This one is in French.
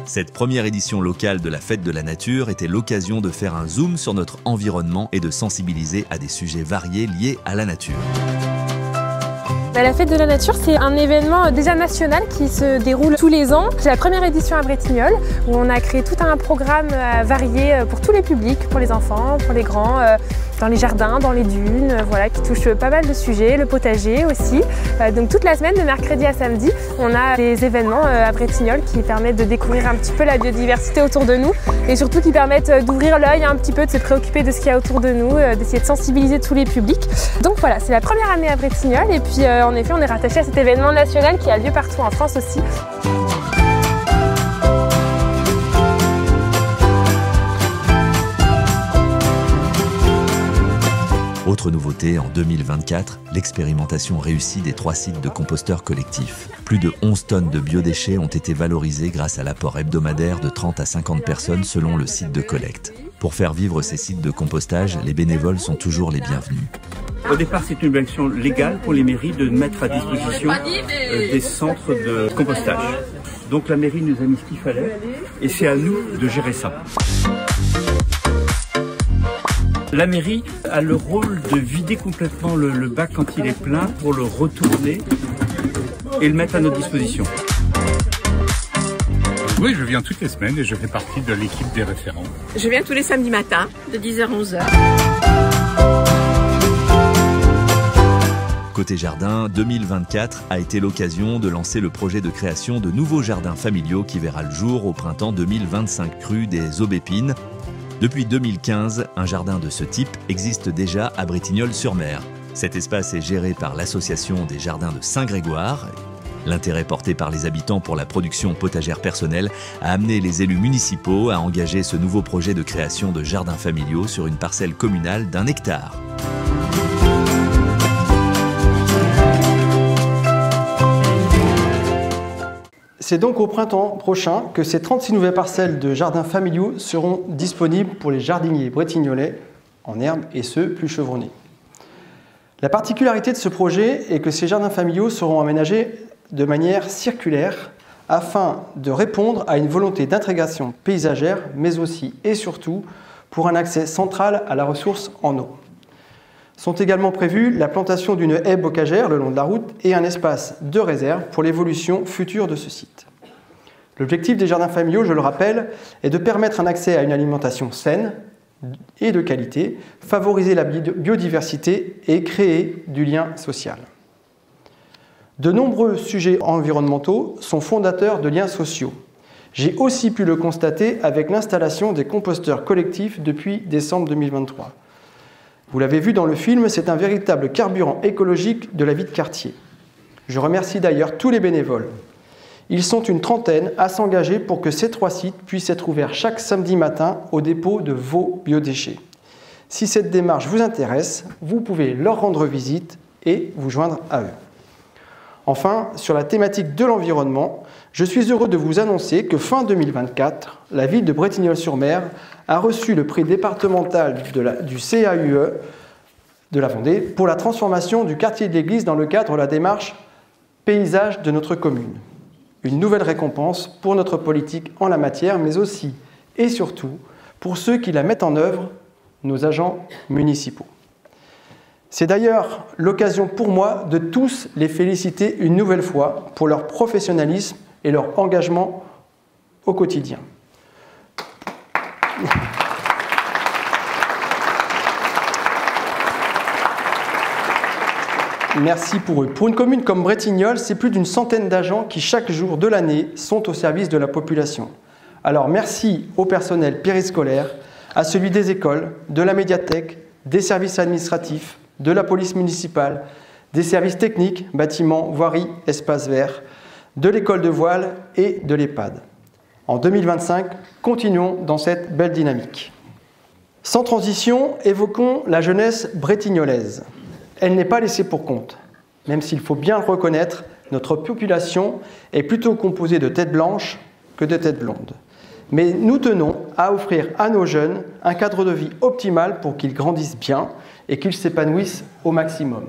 Cette première édition locale de la Fête de la Nature était l'occasion de faire un zoom sur notre environnement et de sensibiliser à des sujets variés liés à la nature. La Fête de la Nature, c'est un événement déjà national qui se déroule tous les ans. C'est la première édition à Bretignolles où on a créé tout un programme varié pour tous les publics, pour les enfants, pour les grands, dans les jardins, dans les dunes, voilà, qui touche pas mal de sujets, le potager aussi. Donc toute la semaine, de mercredi à samedi, on a des événements à Bretignolles qui permettent de découvrir un petit peu la biodiversité autour de nous et surtout qui permettent d'ouvrir l'œil un petit peu, de se préoccuper de ce qu'il y a autour de nous, d'essayer de sensibiliser tous les publics. Donc voilà, c'est la première année à Bretignolles et puis en effet, on est rattaché à cet événement national qui a lieu partout en France aussi. Autre nouveauté, en 2024, l'expérimentation réussie des 3 sites de composteurs collectifs. Plus de 11 tonnes de biodéchets ont été valorisés grâce à l'apport hebdomadaire de 30 à 50 personnes selon le site de collecte. Pour faire vivre ces sites de compostage, les bénévoles sont toujours les bienvenus. Au départ, c'est une action légale pour les mairies de mettre à disposition des centres de compostage. Donc la mairie nous a mis ce qu'il fallait et c'est à nous de gérer ça. La mairie a le rôle de vider complètement le bac quand il est plein pour le retourner et le mettre à notre disposition. Oui, je viens toutes les semaines et je fais partie de l'équipe des référents. Je viens tous les samedis matins, de 10h à 11h. Côté jardin, 2024 a été l'occasion de lancer le projet de création de nouveaux jardins familiaux qui verra le jour au printemps 2025 rue des Aubépines. Depuis 2015, un jardin de ce type existe déjà à Bretignolles-sur-Mer. Cet espace est géré par l'association des jardins de Saint-Grégoire. L'intérêt porté par les habitants pour la production potagère personnelle a amené les élus municipaux à engager ce nouveau projet de création de jardins familiaux sur une parcelle communale d'1 hectare. C'est donc au printemps prochain que ces 36 nouvelles parcelles de jardins familiaux seront disponibles pour les jardiniers bretignolais en herbe et ceux plus chevronnés. La particularité de ce projet est que ces jardins familiaux seront aménagés de manière circulaire afin de répondre à une volonté d'intégration paysagère, mais aussi et surtout pour un accès central à la ressource en eau. Sont également prévus la plantation d'une haie bocagère le long de la route et un espace de réserve pour l'évolution future de ce site. L'objectif des jardins familiaux, je le rappelle, est de permettre un accès à une alimentation saine et de qualité, favoriser la biodiversité et créer du lien social. De nombreux sujets environnementaux sont fondateurs de liens sociaux. J'ai aussi pu le constater avec l'installation des composteurs collectifs depuis décembre 2023. Vous l'avez vu dans le film, c'est un véritable carburant écologique de la vie de quartier. Je remercie d'ailleurs tous les bénévoles. Ils sont une trentaine à s'engager pour que ces 3 sites puissent être ouverts chaque samedi matin au dépôt de vos biodéchets. Si cette démarche vous intéresse, vous pouvez leur rendre visite et vous joindre à eux. Enfin, sur la thématique de l'environnement, je suis heureux de vous annoncer que fin 2024, la ville de Bretignolles-sur-Mer a reçu le prix départemental du CAUE de la Vendée pour la transformation du quartier de l'église dans le cadre de la démarche paysage de notre commune. Une nouvelle récompense pour notre politique en la matière, mais aussi et surtout pour ceux qui la mettent en œuvre, nos agents municipaux. C'est d'ailleurs l'occasion pour moi de tous les féliciter une nouvelle fois pour leur professionnalisme et leur engagement au quotidien. Merci pour eux. Pour une commune comme Bretignolles, c'est plus d'une centaine d'agents qui, chaque jour de l'année, sont au service de la population. Alors merci au personnel périscolaire, à celui des écoles, de la médiathèque, des services administratifs, de la police municipale, des services techniques, bâtiments, voiries, espaces verts, de l'école de voile et de l'EHPAD. En 2025, continuons dans cette belle dynamique. Sans transition, évoquons la jeunesse bretignolaise. Elle n'est pas laissée pour compte. Même s'il faut bien le reconnaître, notre population est plutôt composée de têtes blanches que de têtes blondes. Mais nous tenons à offrir à nos jeunes un cadre de vie optimal pour qu'ils grandissent bien et qu'ils s'épanouissent au maximum.